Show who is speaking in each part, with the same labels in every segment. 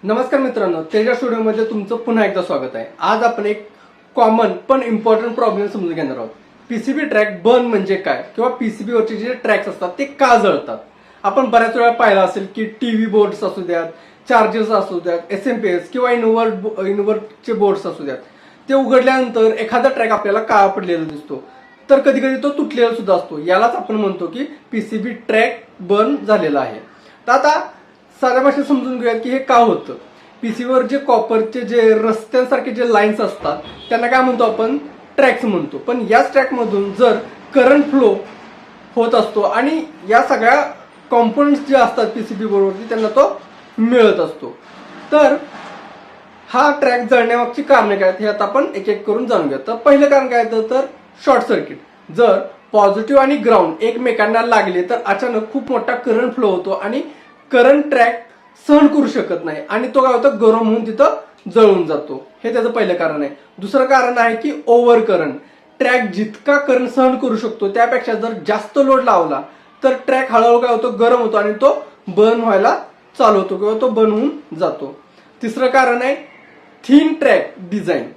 Speaker 1: नमस्कार मित्रांनो, तेजा स्टुडिओमध्ये तुमचं पुन्हा एकदा स्वागत आहे। आज आपण एक कॉमन पण इम्पॉर्टंट प्रॉब्लेम समजून घेणार आहोत। पीसीबी ट्रॅक बर्न म्हणजे काय किंवा पीसीबी वरचे जे ट्रॅक्स असतात ते का जळतात। आपण बऱ्याच वेळा पाहिलं असेल की टीव्ही बोर्ड्स असू द्यात, चार्जर्स असू द्यात, एसएमपीएस किंवा इन्व्हर्टरचे बोर्ड्स असू द्यात, ते उघडल्यानंतर एखादा ट्रॅक आपल्याला काळा पडलेला दिसतो, तर कधी कधी तो तुटलेला सुद्धा असतो। यालाच आपण म्हणतो की पीसीबी ट्रॅक बर्न झालेला आहे। तर आता साध्या भाषेत समजून घेऊया की हे का होतं। पीसीबीवर जे कॉपरचे जे रस्त्यांसारखे जे लाईन्स असतात त्यांना काय म्हणतो आपण, ट्रॅक्स म्हणतो। पण याच ट्रॅकमधून जर करंट फ्लो होत असतो आणि या सगळ्या कॉम्पोनंट्स जे असतात पीसीबी बोर्डवरती त्यांना तो मिळत असतो, तर हा ट्रॅक जळण्यामागची कारणे काय हे आता आपण एक एक करून जाणून घेऊ। तर पहिलं कारण काय तर शॉर्ट सर्किट। जर पॉझिटिव्ह आणि ग्राउंड एकमेकांना लागले तर अचानक खूप मोठा करंट फ्लो होतो आणि करंट ट्रॅक सहन करू शकत नाही आणि तो काय होतं, गरम होऊन तिथं जळून जातो। हे त्याचं पहिलं कारण आहे। दुसरं कारण आहे की ओव्हर करंट। ट्रॅक जितका करंट सहन करू शकतो त्यापेक्षा जर जास्त लोड लावला तर ट्रॅक हळूहळू काय होतो, गरम होतो आणि तो बर्न व्हायला चालू होतो किंवा तो बर्न होऊन जातो। तिसरं कारण आहे थिन ट्रॅक डिझाईन।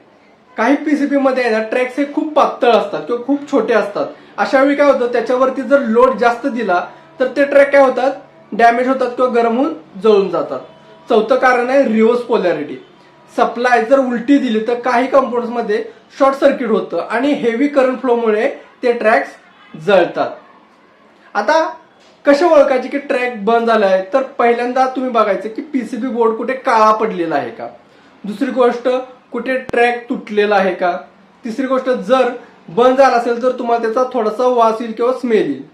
Speaker 1: काही पीसीबी मध्ये ना ट्रॅक्स हे खूप पातळ असतात किंवा खूप छोटे असतात। अशा वेळी काय होतं, त्याच्यावरती जर लोड जास्त दिला तर ते ट्रॅक काय होतात, डॅमेज होतात किंवा गरम होऊन जळून जातात। चौथं कारण आहे रिव्हर्स पोलॅरिटी। सप्लाय जर उलटी दिली तर काही कंपाऊंड्स मध्ये शॉर्ट सर्किट होतं आणि हेवी करंट फ्लोमुळे ते ट्रॅक्स जळतात। आता कसे ओळखायचे की ट्रॅक बंद झाला आहे, तर पहिल्यांदा तुम्ही बघायचं की पीसीबी बोर्ड कुठे काळा पडलेला आहे का। दुसरी गोष्ट, कुठे ट्रॅक तुटलेला आहे का। तिसरी गोष्ट, जर बंद झाला असेल तर तुम्हाला त्याचा थोडासा वास येईल किंवा स्मेल येईल।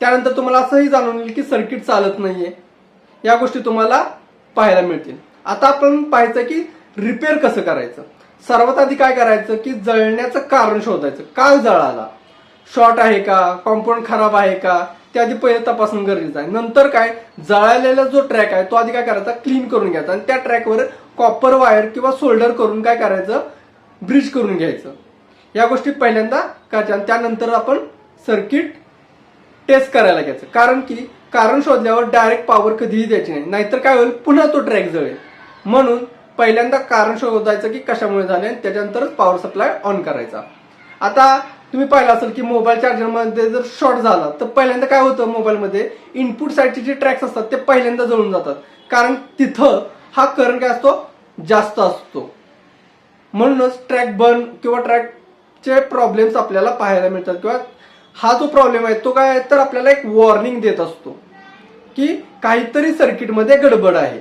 Speaker 1: त्यानंतर तुम्हाला असंही जाणून येईल की सर्किट चालत नाहीये। या गोष्टी तुम्हाला पाहायला मिळतील। आता आपण पाहायचं की रिपेअर कसं करायचं। सर्वात आधी काय करायचं की जळण्याचं कारण शोधायचं, का जळाला, शॉर्ट आहे का, कॉम्पोनंट खराब आहे का, ते आधी पहिलं तपासणं गरजेचं आहे। नंतर काय, जळालेला जो ट्रॅक आहे तो आधी काय करायचा, क्लीन करून घ्यायचा आणि त्या ट्रॅकवर कॉपर वायर किंवा सोल्डर करून काय करायचं, ब्रिज करून घ्यायचं। या गोष्टी पहिल्यांदा करायच्या आणि त्यानंतर आपण सर्किट टेस्ट करायला घ्यायचं। कारण की कारण शोधल्यावर डायरेक्ट पॉवर कधीही द्यायची नाही, नाहीतर काय होईल, पुन्हा तो ट्रॅक जळेल। म्हणून पहिल्यांदा कारण शोधायचं की कशामुळे झाले आणि त्याच्यानंतरच पॉवर सप्लाय ऑन करायचा। आता तुम्ही पाहिलं असेल की मोबाईल चार्जर मध्ये जर शॉर्ट झाला तर पहिल्यांदा काय होतं, मोबाईलमध्ये इनपुट साईडचे जे ट्रॅक्स असतात ते पहिल्यांदा जळून जातात, कारण तिथं हा करंट काय असतो, जास्त असतो। म्हणूनच ट्रॅक बर्न किंवा ट्रॅकचे प्रॉब्लेम्स आपल्याला पाहायला मिळतात किंवा हा जो प्रॉब्लेम आहे तो काय तर आपल्याला एक वॉर्निंग देत असतो की काहीतरी सर्किटमध्ये गडबड आहे।